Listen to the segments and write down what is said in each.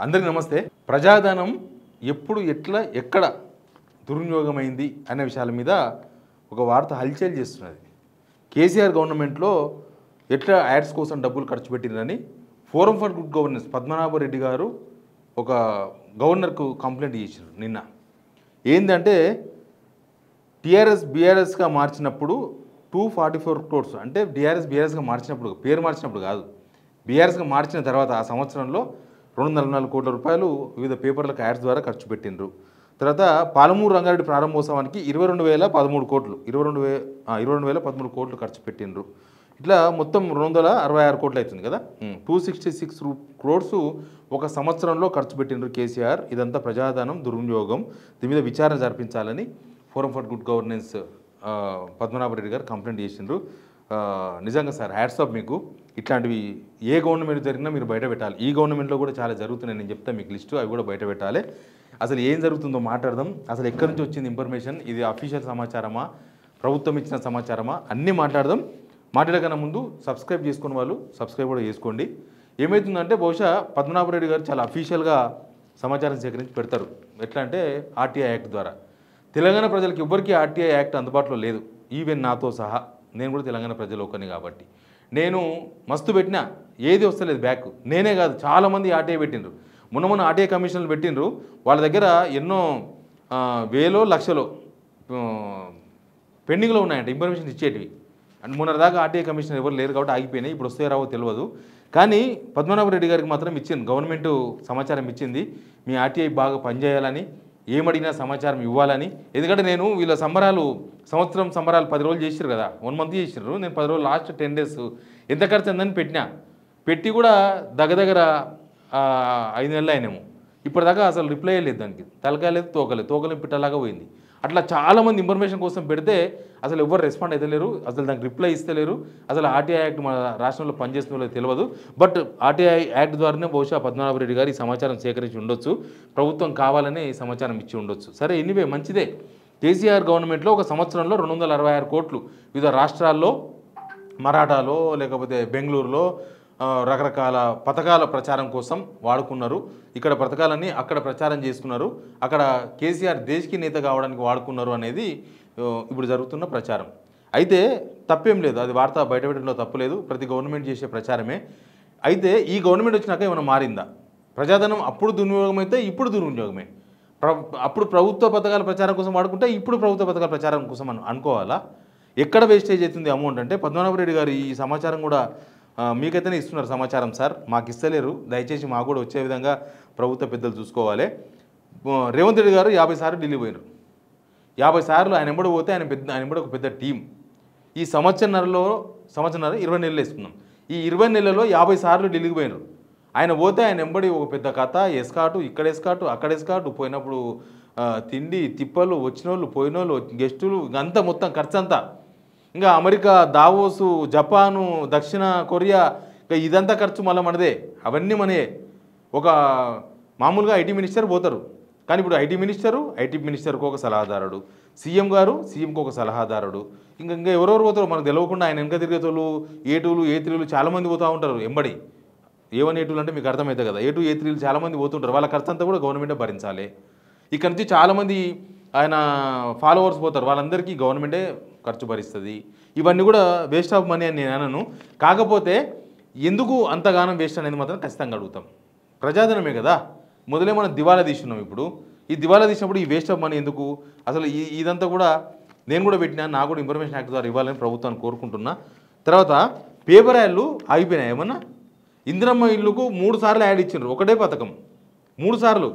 అందరికీ నమస్తే. ప్రజాధనం ఎప్పుడు ఎట్లా ఎక్కడ దుర్వినియోగమైంది అనే విషయాల మీద ఒక వార్త హల్చల్ చేస్తున్నది. కేసీఆర్ గవర్నమెంట్లో ఎట్లా యాడ్స్ కోసం డబ్బులు ఖర్చు పెట్టిందని forum for good governance Padmanabha Reddy గారు ఒక గవర్నర్కు కంప్లైంట్ చేశారు నిన్న. ఏంటంటే టీఆర్ఎస్ బీఆర్ఎస్గా మార్చినప్పుడు 244 crores అంటే టీఆర్ఎస్ బీఆర్ఎస్గా మార్చినప్పుడు పేరు మార్చినప్పుడు కాదు, బీఆర్ఎస్గా మార్చిన తర్వాత ఆ సంవత్సరంలో 244 కోట్ల రూపాయలు వివిధ పేపర్లకు యాడ్స్ ద్వారా ఖర్చు పెట్టిండ్రు. తర్వాత పాలమూరు రంగారెడ్డి ప్రారంభోత్సవానికి 22,013 కోట్లు 22,013 కోట్లు ఖర్చు పెట్టిండ్రు. ఇట్లా మొత్తం 266 కోట్లు అవుతుంది కదా. 266 crores ఒక సంవత్సరంలో ఖర్చు పెట్టిండ్రు కేసీఆర్. ఇదంతా ప్రజాధనం దుర్వినియోగం, దీని మీద విచారణ జరిపించాలని forum for good governance Padmanabha Reddy గారు కంప్లైంట్ చేసిండ్రు. నిజంగా సార్ హ్యాట్స్ ఆఫ్ మీకు. ఇట్లాంటివి ఏ గవర్నమెంట్ జరిగినా మీరు బయట పెట్టాలి. ఈ గవర్నమెంట్లో కూడా చాలా జరుగుతున్నాయి, నేను చెప్తాను మీకు లిస్టు, అవి కూడా బయట పెట్టాలి. అసలు ఏం జరుగుతుందో మాట్లాడదాం. అసలు ఎక్కడి నుంచి వచ్చింది ఇన్ఫర్మేషన్, ఇది అఫీషియల్ సమాచారమా, ప్రభుత్వం ఇచ్చిన సమాచారమా, అన్నీ మాట్లాడదాం. మాట్లాడకన్నా ముందు సబ్స్క్రైబ్ చేసుకున్న వాళ్ళు సబ్స్క్రైబ్ కూడా చేసుకోండి. ఏమవుతుందంటే బహుశా పద్మనాభరెడ్డి గారు చాలా అఫీషియల్గా సమాచారం సేకరించి పెడతారు. ఎట్లా అంటే ఆర్టీఐ యాక్ట్ ద్వారా. తెలంగాణ ప్రజలకు ఎవ్వరికీ ఆర్టీఐ యాక్ట్ అందుబాటులో లేదు, ఈవెన్ నాతో సహా. నేను కూడా తెలంగాణ ప్రజలు ఒకని కాబట్టి నేను మస్తు పెట్టినా ఏది వస్తలేదు బ్యాక్. నేనే కాదు, చాలామంది ఆర్టీఐ పెట్టిండ్రు. మొన్న ఆర్టీఐ కమిషన్లు పెట్టిండ్రు. వాళ్ళ దగ్గర ఎన్నో వేలో లక్షలో పెండింగ్లో ఉన్నాయంట ఇన్ఫర్మేషన్ ఇచ్చేటివి. అండ్ మొన్న దాకా ఆర్టీఐ కమిషనర్ ఎవరు లేరు కాబట్టి ఆగిపోయినాయి. ఇప్పుడు వస్తే రావో తెలియదు. కానీ పద్మనాభరెడ్డి గారికి మాత్రం ఇచ్చింది, గవర్నమెంట్ సమాచారం ఇచ్చింది, మీ ఆర్టీఐ బాగా పనిచేయాలని, ఏమడిగినా సమాచారం ఇవ్వాలని. ఎందుకంటే నేను వీళ్ళ సంవత్సరం సంబరాలు 10 రోజులు చేసిరు కదా, 1 month చేసిర్రు. నేను 10 రోజులు లాస్ట్ 10 days ఎంత ఖర్చు అందని పెట్టి కూడా దగ్గర 5 నెలలు అయినాము. ఇప్పటిదాకా అసలు రిప్లై లేదు, దానికి తలకాయ లేదు, తోకలేదు పిట్టలాగా పోయింది. అట్లా చాలామంది ఇన్ఫర్మేషన్ కోసం పెడితే అసలు ఎవరు రెస్పాండ్ అవుతలేరు, అసలు దానికి రిప్లై ఇస్తలేరు. అసలు ఆర్టీఐ యాక్ట్ మన రాష్ట్రంలో పనిచేస్తుందో తెలియదు. బట్ ఆర్టీఐ యాక్ట్ ద్వారానే బహుశా పద్మనాభరెడ్డి గారు ఈ సమాచారం సేకరించి ఉండొచ్చు, ప్రభుత్వం కావాలనే ఈ సమాచారం ఇచ్చి ఉండొచ్చు. సరే, ఎనీవే మంచిదే. కేసీఆర్ గవర్నమెంట్లో ఒక సంవత్సరంలో 266 కోట్లు వివిధ రాష్ట్రాల్లో, మరాఠాలో లేకపోతే బెంగళూరులో రకరకాల పథకాల ప్రచారం కోసం వాడుకున్నారు. ఇక్కడ పథకాలన్నీ అక్కడ ప్రచారం చేసుకున్నారు. అక్కడ కేసీఆర్ దేశకి నేత కావడానికి వాడుకున్నారు అనేది ఇప్పుడు జరుగుతున్న ప్రచారం. అయితే తప్పేం లేదు, అది వార్త బయటపెట్టడంలో తప్పు లేదు, ప్రతి గవర్నమెంట్ చేసే ప్రచారమే. అయితే ఈ గవర్నమెంట్ వచ్చినాక ఏమైనా మారిందా? ప్రజాధనం అప్పుడు దుర్వినియోగం అయితే ఇప్పుడు దుర్వినియోగమే. అప్పుడు ప్రభుత్వ పథకాల ప్రచారం కోసం వాడుకుంటే ఇప్పుడు ప్రభుత్వ పథకాల ప్రచారం కోసం అనుకోవాలా? ఎక్కడ వేస్టేజ్ అవుతుంది అమౌంట్ అంటే పద్మనాభరెడ్డి గారు ఈ సమాచారం కూడా మీకైతేనే ఇస్తున్నారు సమాచారం సార్, మాకు ఇస్తలేరు, దయచేసి మాకు కూడా వచ్చే విధంగా ప్రభుత్వ పెద్దలు చూసుకోవాలి. రేవంత్ రెడ్డి గారు 50 సార్లు ఢిల్లీ పోయినారు. 50 సార్లు ఆయన ఎంబడి పోతే ఆయన ఎంబడి ఒక పెద్ద టీం. ఈ సంవత్సరం 20 నెలలు వేసుకున్నాం. ఈ 20 నెలల్లో 50 సార్లు ఢిల్లీకి పోయినారు. ఆయన పోతే ఆయన ఎంబడి ఒక పెద్ద కథ, ఎస్కాటు, ఇక్కడ ఎస్కాటు, అక్కడ ఎస్కాటు, పోయినప్పుడు తిండి తిప్పలు, వచ్చిన వాళ్ళు, పోయిన వాళ్ళు, గెస్టులు, అంతా మొత్తం ఖర్చు అంతా. ఇంకా అమెరికా, దావోసు, జపాను, దక్షిణ కొరియా, ఇంకా ఇదంతా ఖర్చు మళ్ళీ మనదే, అవన్నీ మనయే. ఒక మామూలుగా ఐటీ మినిస్టర్ పోతారు, కానీ ఇప్పుడు ఐటీ మినిస్టర్కి ఒక సలహాదారుడు, సీఎం గారు సీఎంకి ఒక సలహాదారుడు, ఇంకా ఎవరెవరు పోతారు మనకు తెలియకుండా. ఆయన వెనక తిరిగేతోళ్ళు A2లు A3లు చాలామంది పోతూ ఉంటారు ఎంబడి. A1 A2 అంటే మీకు అర్థమవుతుంది కదా, A2 A3లు చాలామంది పోతుంటారు. వాళ్ళ ఖర్చు అంతా కూడా గవర్నమెంటే భరించాలి. ఇక్కడ నుంచి చాలామంది ఆయన ఫాలోవర్స్ పోతారు, వాళ్ళందరికీ గవర్నమెంటే ఖర్చు భరిస్తుంది. ఇవన్నీ కూడా వేస్ట్ ఆఫ్ మనీ అని నేను అనను. కాకపోతే ఎందుకు అంతగానం వేస్ట్ అనేది మాత్రం ఖచ్చితంగా అడుగుతాం. ప్రజాధనమే కదా, మొదలే మనం దివాలా తీసుకున్నాం. ఇప్పుడు ఈ దివాలా తీసినప్పుడు ఈ వేస్ట్ ఆఫ్ మనీ ఎందుకు? అసలు ఇదంతా కూడా నేను కూడా పెట్టినా, నాకు కూడా ఇన్ఫర్మేషన్ యాక్ట్ ద్వారా ఇవ్వాలని ప్రభుత్వాన్ని కోరుకుంటున్నా. తర్వాత పేపర్ యాడ్లు ఆగిపోయినాయి ఏమన్నా? ఇందిరమ్మ ఇల్లుకు 3 సార్లు యాడ్ ఇచ్చిండ్రు, ఒకటే పథకం 3 సార్లు.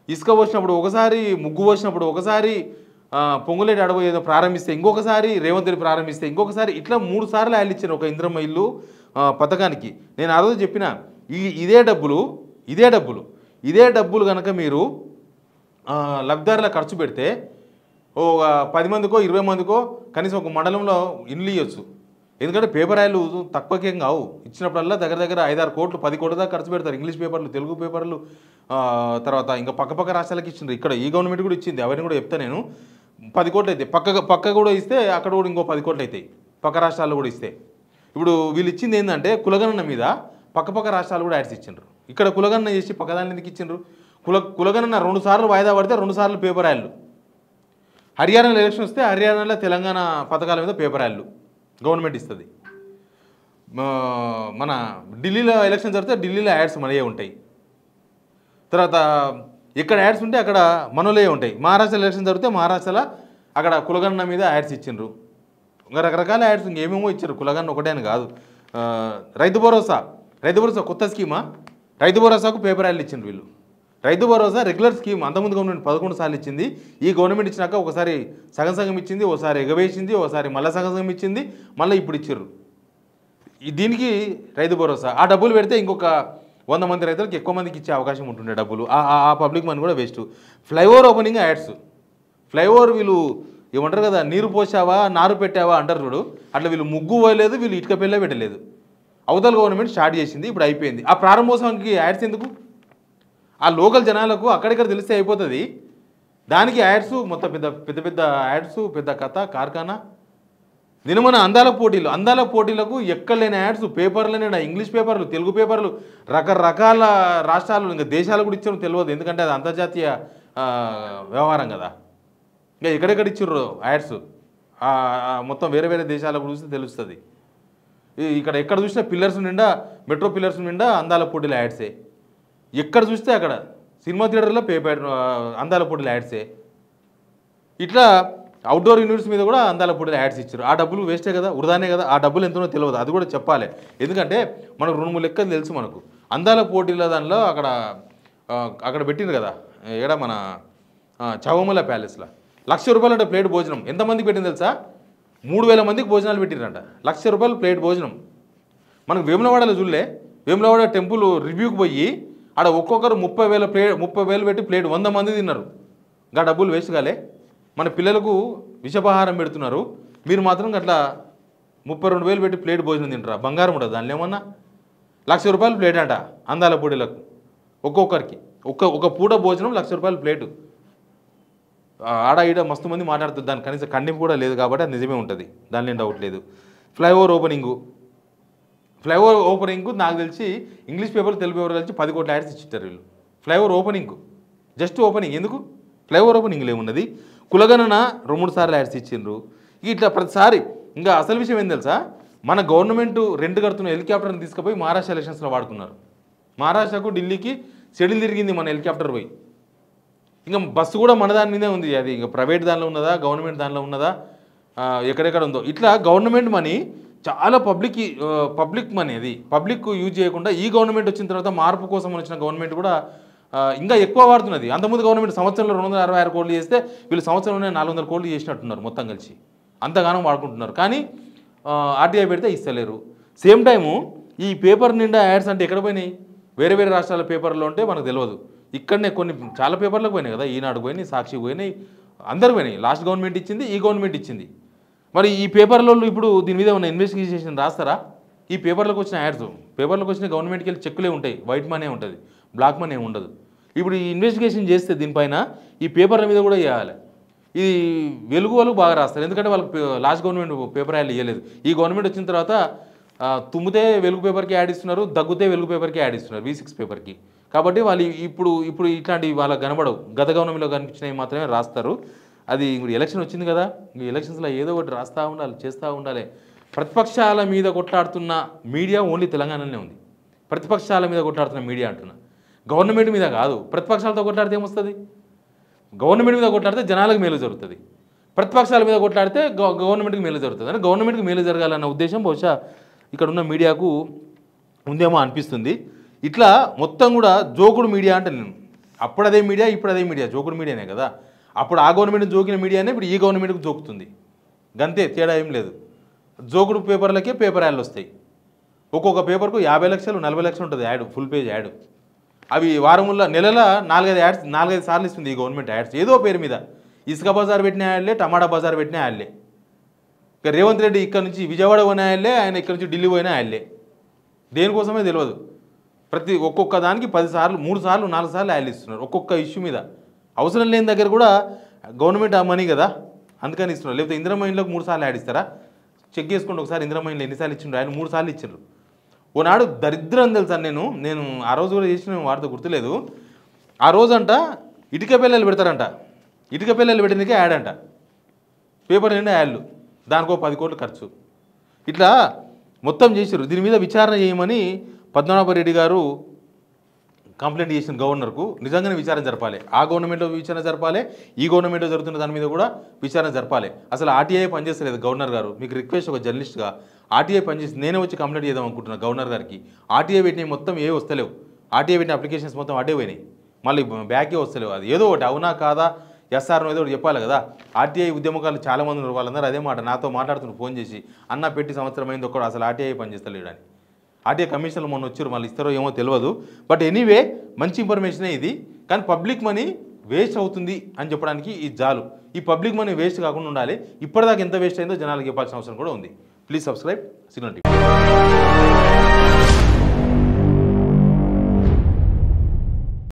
ఇసుక పోసినప్పుడు ఒకసారి, ముగ్గు పోసినప్పుడు ఒకసారి, పొంగులేటి అడవి ఏదో ప్రారంభిస్తే ఇంకొకసారి, రేవంత్ రెడ్డి ప్రారంభిస్తే ఇంకొకసారి, ఇట్లా 3 సార్లు యాడ్లు ఇచ్చారు ఒక ఇందిరమ్మ ఇల్లు పథకానికి. నేను ఆ రోజు చెప్పిన ఇదే డబ్బులు కనుక మీరు లబ్ధిదారుల ఖర్చు పెడితే ఓ 10 మందికో 20 మందికో కనీసం ఒక మండలంలో ఇల్లు ఇవ్వచ్చు. ఎందుకంటే పేపర్ యాడ్లు తక్కువకేం కావు, ఇచ్చినప్పుడల్లా దగ్గర 5-6 కోట్లు 10 కోట్ల దాకా ఖర్చు పెడతారు. ఇంగ్లీష్ పేపర్లు, తెలుగు పేపర్లు, తర్వాత ఇంకా పక్క రాష్ట్రాలకు ఇచ్చిండ్రు. ఇక్కడ ఈ గవర్నమెంట్ కూడా ఇచ్చింది, అవన్నీ కూడా చెప్తా నేను. 10 కోట్లు అయితే పక్క కూడా ఇస్తే అక్కడ కూడా ఇంకో 10 కోట్లు అవుతాయి, పక్క రాష్ట్రాల్లో కూడా ఇస్తే. ఇప్పుడు వీళ్ళు ఇచ్చింది ఏంటంటే కులగణన మీద పక్కపక్క రాష్ట్రాలు కూడా యాడ్స్ ఇచ్చిండ్రు. ఇక్కడ కులగణన చేసి పక్కదాన్ని ఎందుకు ఇచ్చిండ్రు? కులగణన 2 సార్లు వాయిదా పడితే 2 సార్లు పేపర్ యాడ్లు. హర్యానాలో ఎలక్షన్ వస్తే హర్యానాలో తెలంగాణ పథకాల మీద పేపర్ యాడ్లు గవర్నమెంట్ ఇస్తుంది. మన ఢిల్లీలో ఎలక్షన్ జరిగితే ఢిల్లీలో యాడ్స్ మనయే ఉంటాయి. తర్వాత ఎక్కడ యాడ్స్ ఉంటే అక్కడ మనోలే ఉంటాయి. మహారాష్ట్రలో ఎలక్షన్ జరిగితే మహారాష్ట్రలో అక్కడ కులగణన మీద యాడ్స్ ఇచ్చిండ్రు. ఇంకా రకరకాల యాడ్స్ ఇంకేమేమో ఇచ్చారు. కులగణన ఒకటే అని కాదు. రైతు భరోసా కొత్త స్కీమా? రైతు భరోసాకు పేపర్ యాడ్లు ఇచ్చిండ్రు వీళ్ళు. రైతు భరోసా రెగ్యులర్ స్కీమ్ అంతకుముందు గవర్నమెంట్ 11 సార్లు ఇచ్చింది. ఈ గవర్నమెంట్ ఇచ్చినాక ఒకసారి సగం ఇచ్చింది, ఒకసారి ఎగవేసింది, ఒకసారి మళ్ళీ సగం ఇచ్చింది, మళ్ళీ ఇప్పుడు ఇచ్చారు. దీనికి రైతు భరోసా ఆ డబ్బులు పెడితే ఇంకొక 100 మంది రైతులకు ఎక్కువ మందికి ఇచ్చే అవకాశం ఉంటుండే డబ్బులు. ఆ పబ్లిక్ మనీ కూడా waste. Flyover opening ads. Flyover వీళ్ళు ఏమంటారు కదా, నీరు పోసావా నారు పెట్టావా అంటారు చూడు, అట్లా వీళ్ళు ముగ్గు పోయలేదు, వీళ్ళు ఇటుక పిల్ల పెట్టలేదు. అవతల గవర్నమెంట్ స్టార్ట్ చేసింది, ఇప్పుడు అయిపోయింది. ఆ ప్రారంభోత్సవానికి యాడ్స్ ఎందుకు? ఆ లోకల్ జనాలకు అక్కడిక్కడ తెలిస్తే అయిపోతుంది. దానికి యాడ్స్ మొత్తం పెద్ద యాడ్స్, పెద్ద కథ కార్ఖానా. నిన్న మన అందాల పోటీలకు ఎక్కడలేని యాడ్స్, పేపర్లనే ఇంగ్లీష్ పేపర్లు, తెలుగు పేపర్లు, రకరకాల రాష్ట్రాలు ఇంకా దేశాలు కూడా ఇచ్చారు తెలియదు, ఎందుకంటే అది అంతర్జాతీయ వ్యవహారం కదా. ఇంకా ఎక్కడెక్కడ ఇచ్చిర్రు యాడ్స్ మొత్తం వేరే దేశాలకు చూస్తే తెలుస్తుంది. ఇక్కడ ఎక్కడ చూసినా పిల్లర్స్ నిండా, మెట్రో పిల్లర్స్ నిండా అందాల పోటీల యాడ్సే. ఎక్కడ చూస్తే అక్కడ సినిమా థియేటర్లో అందాల పోటీల యాడ్సే. ఇట్లా అవుట్డోర్ యూనిట్స్ మీద కూడా అందాల పోటీల యాడ్స్ ఇచ్చారు. ఆ డబ్బులు వేస్టే కదా, వృధానే కదా. ఆ డబ్బులు ఎంతనో తెలియదు, అది కూడా చెప్పాలి. ఎందుకంటే మనకు 2-3 లెక్కలు తెలుసు మనకు. అందాల పోటీల దానిలో అక్కడ పెట్టింది కదా, ఏడా మన చవమల ప్యాలెస్లో 1,00,000 రూపాయలు అంటే ప్లేట్ భోజనం. ఎంతమందికి పెట్టింది తెలుసా? 3,000 మందికి భోజనాలు పెట్టిరంట. 1,00,000 రూపాయలు ప్లేట్ భోజనం. మనకు వేములవాడలో చూడలే, వేములవాడ టెంపుల్ రివ్యూకి పోయి ఆడ ఒక్కొక్కరు 30,000 పెట్టి ప్లేట్ 100 మంది తిన్నారు. ఇంకా డబ్బులు వేస్ట్ కాలే. మన పిల్లలకు విషపహారం పెడుతున్నారు, మీరు మాత్రం అట్లా 32,000 పెట్టి ప్లేట్ భోజనం తింటారా? బంగారం ఉండదు దానిలో ఏమన్నా? 1,00,000 రూపాయలు ప్లేట్ అంట అందాల పొడిలకు ఒక్కొక్కరికి. ఒక పూట భోజనం 1,00,000 రూపాయలు ప్లేటు. ఆడ ఈడ మస్తు మంది మాట్లాడుతుంది, దాని కనీసం ఖండింపు కూడా లేదు కాబట్టి అది నిజమే ఉంటుంది, దానిలో డౌట్ లేదు. ఫ్లైఓవర్ ఓపెనింగ్ నాకు తెలిసి ఇంగ్లీష్ పేపర్ తెలుగు పేపర్ కలిసి 10 కోట్ల యాడ్స్ ఇచ్చారు వీళ్ళు. Flyover opening, just opening. ఎందుకు ఫ్లైఓవర్ ఓపెనింగ్లో ఏమున్నది? కులగణన 2-3 సార్లు యాడ్స్ ఇచ్చిండ్రు. ఇట్లా ప్రతిసారి. ఇంకా అసలు విషయం ఏం తెలుసా, మన గవర్నమెంట్ రెంట్ కడుతున్న హెలికాప్టర్ని తీసుకుపోయి మహారాష్ట్ర ఎలక్షన్స్లో వాడుకున్నారు. మహారాష్ట్రకు ఢిల్లీకి షెడ్యూల్ తిరిగింది మన హెలికాప్టర్ పోయి. ఇంకా బస్సు కూడా మన దాని మీదే ఉంది. అది ఇంకా ప్రైవేట్ దానిలో ఉన్నదా, గవర్నమెంట్ దానిలో ఉన్నదా, ఎక్కడెక్కడ ఉందో. ఇట్లా గవర్నమెంట్ మనీ చాలా పబ్లిక్ మనీ, అది పబ్లిక్ యూజ్ చేయకుండా ఈ గవర్నమెంట్ వచ్చిన తర్వాత మార్పు కోసం వచ్చిన గవర్నమెంట్ కూడా ఇంకా ఎక్కువ వాడుతున్నది. అంతకుముందు గవర్నమెంట్ సంవత్సరంలో 266 కోట్లు చేస్తే వీళ్ళు సంవత్సరంలో 400 కోట్లు చేసినట్టున్నారు మొత్తం కలిసి. అంతగానం వాడుకుంటున్నారు. కానీ ఆర్టీఐ పెడితే ఇస్తలేరు. సేమ్ టైము ఈ పేపర్ నిండా యాడ్స్ అంటే ఎక్కడ పోయినాయి? వేరే రాష్ట్రాల పేపర్లో ఉంటే మనకు తెలియదు. ఇక్కడనే చాలా పేపర్లకు పోయినాయి కదా, ఈనాడు పోయినాయి, సాక్షి పోయినాయి, అందరు పోయినాయి. లాస్ట్ గవర్నమెంట్ ఇచ్చింది, ఈ గవర్నమెంట్ ఇచ్చింది. మరి ఈ పేపర్లో ఇప్పుడు దీని మీద ఉన్న ఇన్వెస్టిగేషన్ రాస్తారా? ఈ పేపర్లకు వచ్చిన యాడ్స్, పేపర్లకు వచ్చిన గవర్నమెంట్కి వెళ్ళి చెక్కులే ఉంటాయి, వైట్ మనీ ఉంటుంది, బ్లాక్ మనీ ఉండదు. ఇప్పుడు ఈ ఇన్వెస్టిగేషన్ చేస్తే దీనిపైన ఈ పేపర్ల మీద కూడా చేయాలి. ఇది వెలుగు వాళ్ళు బాగా రాస్తారు, ఎందుకంటే వాళ్ళకి లాస్ట్ గవర్నమెంట్ పేపర్ యాడ్లు ఇవ్వలేదు. ఈ గవర్నమెంట్ వచ్చిన తర్వాత తుమ్మితే వెలుగు పేపర్కి యాడ్ ఇస్తున్నారు, దగ్గుతే వెలుగు పేపర్కి యాడ్ ఇస్తున్నారు, V6 పేపర్కి. కాబట్టి వాళ్ళు ఇప్పుడు ఇట్లాంటివి వాళ్ళకి కనబడవు. గత గవర్నమెంట్లో కనిపించినవి మాత్రమే రాస్తారు. అది ఇప్పుడు ఎలక్షన్ వచ్చింది కదా, ఈ ఎలక్షన్స్లో ఏదో ఒకటి రాస్తూ ఉండాలి, చేస్తూ ఉండాలి. ప్రతిపక్షాల మీద కొట్లాడుతున్న మీడియా ఓన్లీ తెలంగాణలోనే ఉంది. ప్రతిపక్షాల మీద కొట్లాడుతున్న మీడియా అంటున్నా, గవర్నమెంట్ మీద కాదు. ప్రతిపక్షాలతో కొట్లాడితే ఏమొస్తుంది? గవర్నమెంట్ మీద కొట్లాడితే జనాలకు మేలు జరుగుతుంది, ప్రతిపక్షాల మీద కొట్లాడితే గవర్నమెంట్కి మేలు జరుగుతుంది. అంటే గవర్నమెంట్కి మేలు జరగాలన్న ఉద్దేశం బహుశా ఇక్కడ ఉన్న మీడియాకు ఉందేమో అనిపిస్తుంది. ఇట్లా మొత్తం కూడా జోకుడు మీడియా అంటే నేను అప్పుడు అదే మీడియా, ఇప్పుడు అదే మీడియా, జోకుడు మీడియానే కదా. అప్పుడు ఆ గవర్నమెంట్ జోకిన మీడియానే ఇప్పుడు ఈ గవర్నమెంట్కి జోకుతుంది, గంతే, తేడా ఏం లేదు. జోకుడు పేపర్లకే పేపర్ యాడ్లు వస్తాయి. ఒక్కొక్క పేపర్కు 50 లక్షలు 40 లక్షలు ఉంటుంది యాడ్, ఫుల్ పేజ్ యాడ్. అవి వారముల్లో నెలల 4-5 సార్లు ఇస్తుంది ఈ గవర్నమెంట్ యాడ్స్, ఏదో పేరు మీద. ఇసుక బజార్ పెట్టిన యాడ్లే, టమాటా బజార్ పెట్టిన యాడ్లే. ఇక రేవంత్ రెడ్డి ఇక్కడ నుంచి విజయవాడ పోయిన యాడ్లే, ఆయన ఇక్కడ నుంచి ఢిల్లీ పోయిన యాడ్లే. దేనికోసమే తెలియదు. ఒక్కొక్క దానికి 10 సార్లు 3 సార్లు 4 సార్లు యాడ్లు ఇస్తున్నారు ఒక్కొక్క ఇష్యూ మీద. అవసరం లేని దగ్గర కూడా గవర్నమెంట్ ఆ మనీ కదా, అందుకని ఇస్తున్నారు. లేకపోతే ఇందిరమ్మ ఇండ్లకు 3 సార్లు యాడ్ ఇస్తారా? చెక్ చేసుకోండి ఒకసారి, ఇందిరమ్మ ఇండ్లు ఎన్నిసార్లు ఇచ్చిండ్రు. ఆయన 3 సార్లు ఇచ్చిండ్రు. ఓనాడు దరిద్రం తెలుసా నేను ఆ రోజు కూడా చేసిన వార్త గుర్తులేదు. ఆ రోజంట ఇటుక పిల్లలు పెడతారంట, ఇటుక పిల్లలు పెట్టినకే యాడ్ అంట, పేపర్ నిండా యాడ్లు, దానికో 10 కోట్లు ఖర్చు. ఇట్లా మొత్తం చేసారు. దీని మీద విచారణ చేయమని పద్మనాభరెడ్డి గారు కంప్లైంట్ చేసిన గవర్నర్కు నిజంగానే విచారణ జరపాలి. ఆ గవర్నమెంట్లో విచారణ జరపాలి, ఈ గవర్నమెంట్లో జరుగుతున్న దాని మీద కూడా విచారణ జరపాలి. అసలు ఆర్టీఐ పనిచేస్తలేదు. గవర్నర్ గారు మీకు రిక్వెస్ట్, ఒక జర్నలిస్ట్గా ఆర్టీఐ పనిచేస్తుంది. నేనే వచ్చి కంప్లైంట్ చేద్దాం అనుకుంటున్నాను గవర్నర్ గారికి. ఆర్టీఐ పెట్టినవి మొత్తం ఏ వస్తలేవు, ఆర్టీఐ పెట్టిన అప్లికేషన్స్ మొత్తం అడ్డే పోయినాయి, మళ్ళీ బ్యాకే వస్తలేవు. అది ఏదో ఒకటి అవునా కాదా, ఎస్ఆర్ ఏదో ఒకటి చెప్పాలి కదా. ఆర్టీఐ ఉద్యమకాలు చాలామంది ఉన్నారు, వాళ్ళందరూ అదే మాట నాతో మాట్లాడుతున్నారు ఫోన్ చేసి, అన్న పెట్టి సంవత్సరం అయింది ఒక్కడు అసలు ఆర్టీఐ పనిచేస్తలేడని. ఆర్టీఐ కమిషన్లు మొన్న వచ్చారు, మళ్ళీ ఇస్తారో ఏమో తెలియదు. బట్ ఎనీవే మంచి ఇన్ఫర్మేషనే ఇది. కానీ పబ్లిక్ మనీ వేస్ట్ అవుతుంది అని చెప్పడానికి ఇది చాలు. ఈ పబ్లిక్ మనీ వేస్ట్ కాకుండా ఉండాలి. ఇప్పటిదాకా ఎంత వేస్ట్ అయిందో జనాలకు చెప్పాల్సిన అవసరం కూడా ఉంది. Please subscribe signal TV.